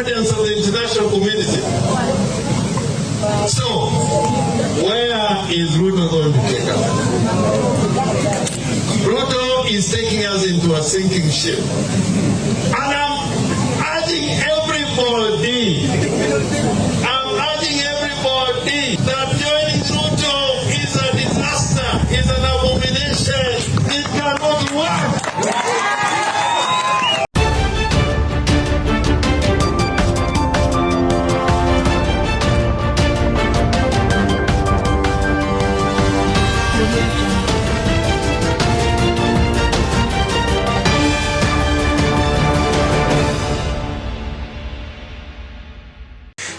confidence of the international community. So, where is Ruto going to take us? Ruto is taking us into a sinking ship. And I'm urging everybody that joining Ruto is a disaster, is an abomination. It cannot work.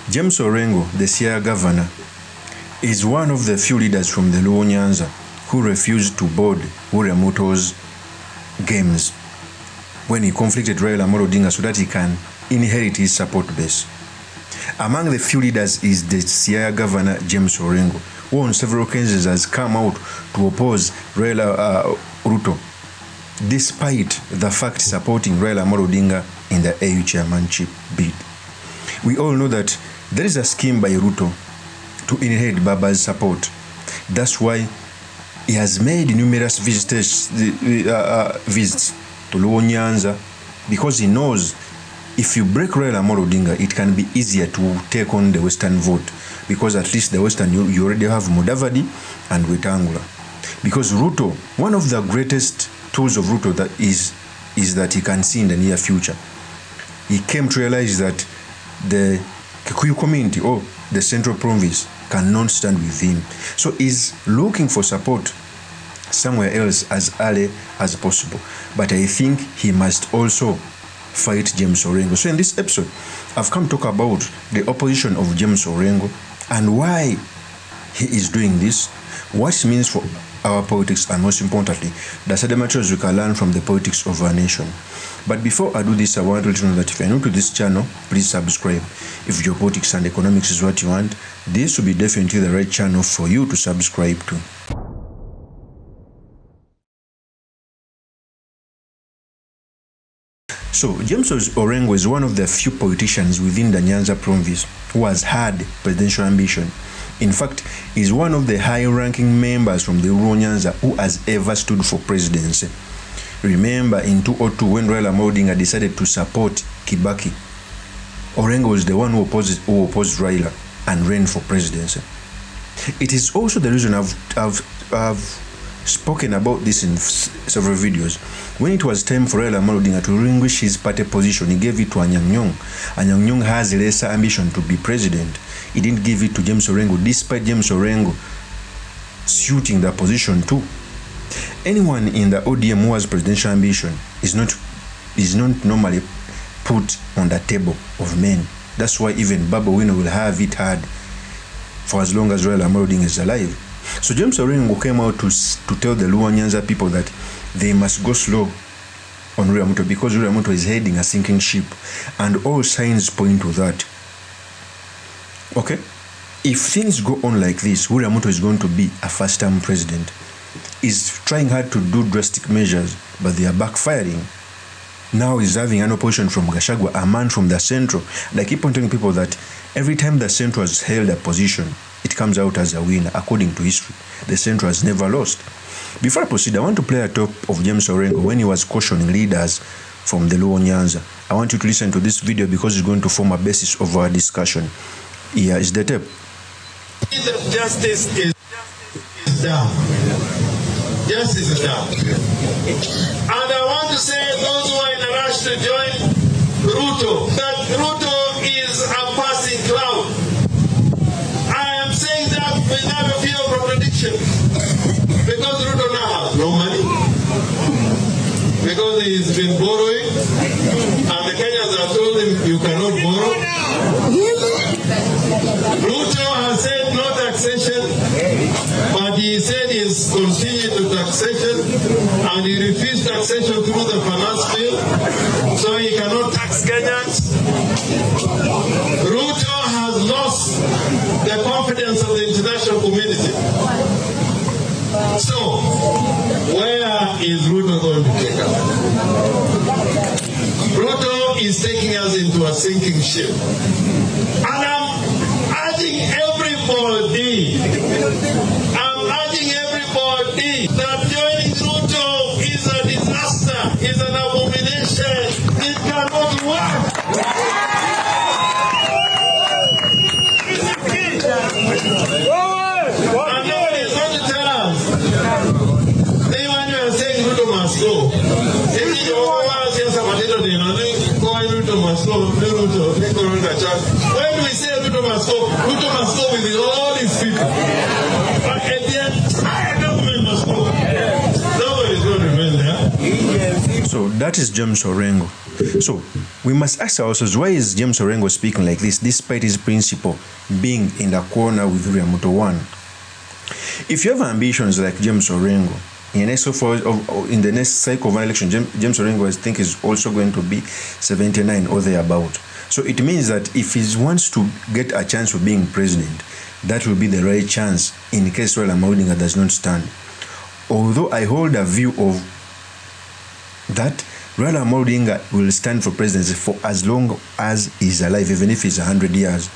James Orengo, the Siaya governor, is one of the few leaders from the NYANZA who refused to board Ruto's games when he conflicted RAILA so that he can inherit his support base. Among the few leaders is the Siaya governor, James Orengo, who on several occasions has come out to oppose Ruto, despite the fact supporting RAILA in the AU chairmanship bid. We all know that there is a scheme by Ruto to inherit Baba's support. That's why he has made numerous visits to NYANZA, because he knows if you break RAILA, it can be easier to take on the Western vote, because at least the Western, you already have Mudavadi and Wetangula. Because Ruto, one of the greatest tools of Ruto that is that he can see in the near future. He came to realize that the Kikuyu community or the central province cannot stand with him. So he's looking for support somewhere else as early as possible. But I think he must also fight James Orengo. So in this episode, I've come to talk about the opposition of James Orengo and why he is doing this, what it means for our politics, and most importantly, the certain materials we can learn from the politics of our nation. But before I do this, I want to let you know that if you're new to this channel, please subscribe. If your politics and economics is what you want, this will be definitely the right channel for you to subscribe to. So, James Orengo is one of the few politicians within the Nyanza province who has had presidential ambition. In fact, he's one of the high-ranking members from the Nyanza who has ever stood for presidency. Remember, in 2002, when RAILA decided to support Kibaki, Orengo was the one who opposed RAILA and ran for presidency. It is also the reason I've spoken about this in several videos. When it was time for RAILA to relinquish his party position, he gave it to Anyang Nyong. Anyang Nyong has lesser ambition to be president. He didn't give it to James Orengo, despite James Orengo suiting the position too. Anyone in the ODM who has presidential ambition is not normally put on the table of men. That's why even Baba Wino will have it hard for as long as RAILA is alive. So James Orengo came out to tell the Nyanza people that they must go slow on Ruto because Ruto is heading a sinking ship, and all signs point to that. Okay? If things go on like this, Ruto is going to be a first-term president. He's trying hard to do drastic measures, but they are backfiring. Now he's having an opposition from Gachagua, a man from the central. And I keep on telling people that every time the central has held a position, it comes out as a winner, according to history. The central has never lost. Before I proceed, I want to play a top of James Orengo when he was cautioning leaders from the Nyanza. I want you to listen to this video because it's going to form a basis of our discussion. Here is the tape. Justice is down. Justice is down. And I want to say those who are in a rush to join Ruto, that Ruto is a passing cloud. I am saying that without a fear of contradiction. Because Ruto now has no money. Because he's been borrowing. And the Kenyans have told him you cannot borrow. Ruto has said no taxation, but he said he's continued to taxation, and he refused taxation through the finance bill, so he cannot tax Kenyans. Ruto has lost the confidence of the international community. So, where is Ruto going to take us? Ruto is taking us into a sinking ship. And I'm urging everybody that joining Ruto is a disaster, is an abomination. It cannot work. And nobody is going to tell us. They want you are saying Ruto must go. Ruto must go. When we say Ruto must go with all his people. But at the end, our government must go. Nobody is going to remain there. So that is James Orengo. So we must ask ourselves, why is James Orengo speaking like this, despite his principle being in the corner with William Ruto 1? If you have ambitions like James Orengo, in the next cycle of an election, James Orengo, I think, is also going to be 79 or thereabout. So it means that if he wants to get a chance of being president, that will be the right chance in case Raila Odinga does not stand. Although I hold a view of that Raila Odinga will stand for presidency for as long as he's alive, even if he's 100 years.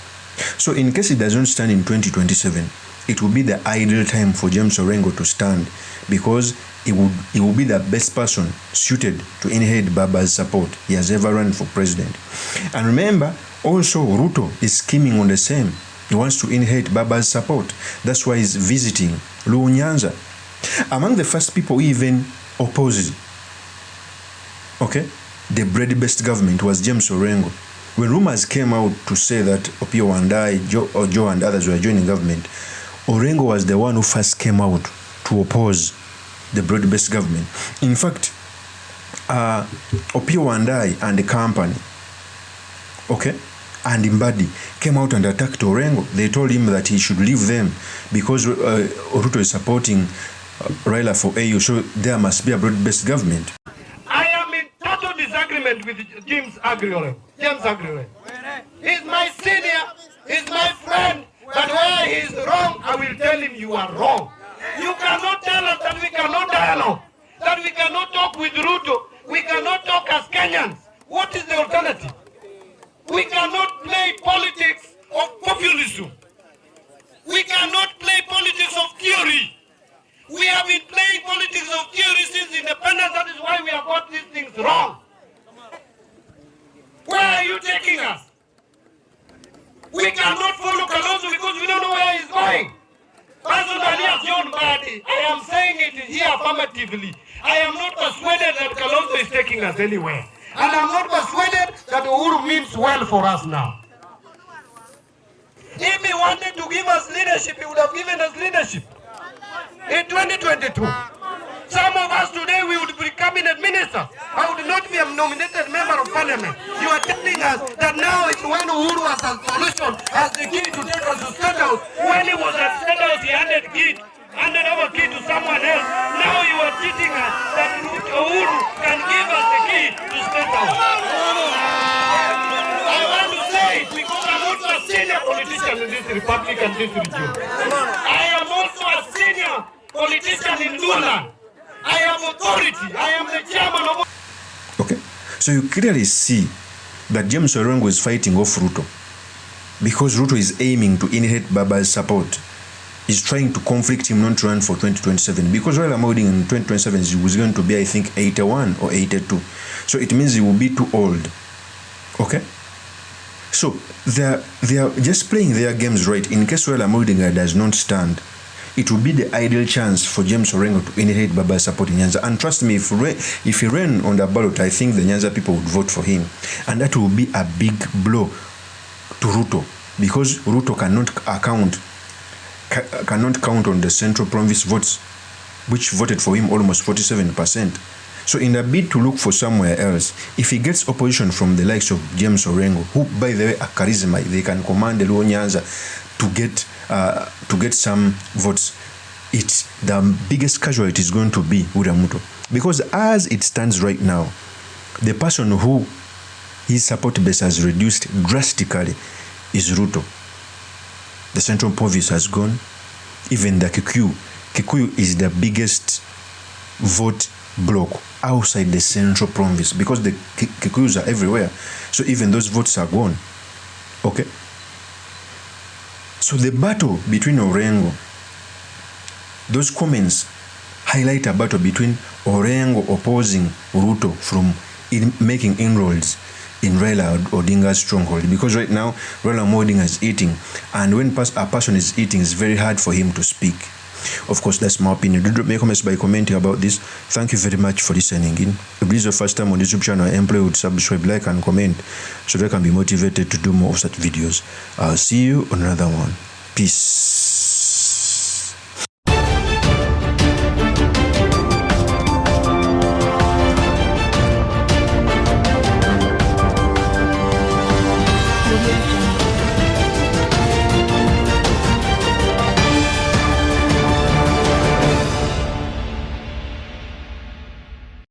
So in case he doesn't stand in 2027, it will be the ideal time for James Orengo to stand, because he will be the best person suited to inherit Baba's support. He has ever run for president. And remember, also Ruto is scheming on the same. He wants to inherit Baba's support. That's why he's visiting NYANZA. Among the first people who even opposed, the bread-based government was James Orengo. When rumors came out to say that Opio Wandai, Joe and others were joining government, Orengo was the one who first came out to oppose the broad-based government. In fact, Opio Wandai and the company, and Mbadi came out and attacked Orengo. They told him that he should leave them because Ruto is supporting Raila for AU, so there must be a broad-based government. I am in total disagreement with James Agriole. He's my senior, he's my friend, but where he is wrong, I will tell him you are wrong. You cannot tell us that we cannot dialogue, that we cannot talk with Ruto, we cannot talk as Kenyans. What is the alternative? We cannot play politics of populism. We cannot play politics of theory. We have been playing politics of theory since independence. That is why we have got these things wrong. Where are you taking us? We cannot follow Kalonzo because we don't know where he's going. Personally, as John Badi, I am saying it here affirmatively. I am not persuaded that Kalonzo is taking us anywhere. And I'm not persuaded that Uhuru means well for us now. If he wanted to give us leadership, he would have given us leadership. In 2022, some of us today, we would be cabinet ministers. I would not be a nominated member of parliament. You are telling us that now it's when Uhuru has a solution, has the key to take us to State House. When he was at State House, he handed over key to someone else. Now you are teaching us that Uhuru can give us the key to State House. I want to say it because I'm also a senior politician in this republic and this region. I am also a senior politician in Luoland. I have authority. I am the chairman of... So you clearly see that James Orengo is fighting off Ruto because Ruto is aiming to inherit Baba's support. He's trying to conflict him not to run for 2027 because Raila Odinga in 2027 he was going to be, I think, 81 or 82. So it means he will be too old. So they are just playing their games right. In case Raila Odinga does not stand, it will be the ideal chance for James Orengo to inherit Baba's support in Nyanza. And trust me, if he ran on the ballot, I think the Nyanza people would vote for him. And that will be a big blow to Ruto because Ruto cannot count on the Central Province votes, which voted for him almost 47%. So in a bid to look for somewhere else, if he gets opposition from the likes of James Orengo, who, by the way, are charisma, they can command the Luo Nyanza to get some votes, it's the biggest casualty is going to be William Ruto. Because as it stands right now, the person who his support base has reduced drastically is Ruto. The Central Province has gone. Even the Kikuyu is the biggest vote block outside the central province because the Kikuyus are everywhere. So even those votes are gone. Okay? So the battle between Orengo, those comments highlight a battle between Orengo opposing Ruto from making inroads in Raila Odinga's stronghold, because right now Raila Odinga is eating, and when a person is eating, it's very hard for him to speak. Of course, that's my opinion. Do drop me comments by commenting about this. Thank you very much for listening in. If this is your first time on this YouTube channel, I implore you to subscribe, like, and comment so that I can be motivated to do more of such videos. I'll see you on another one. Peace.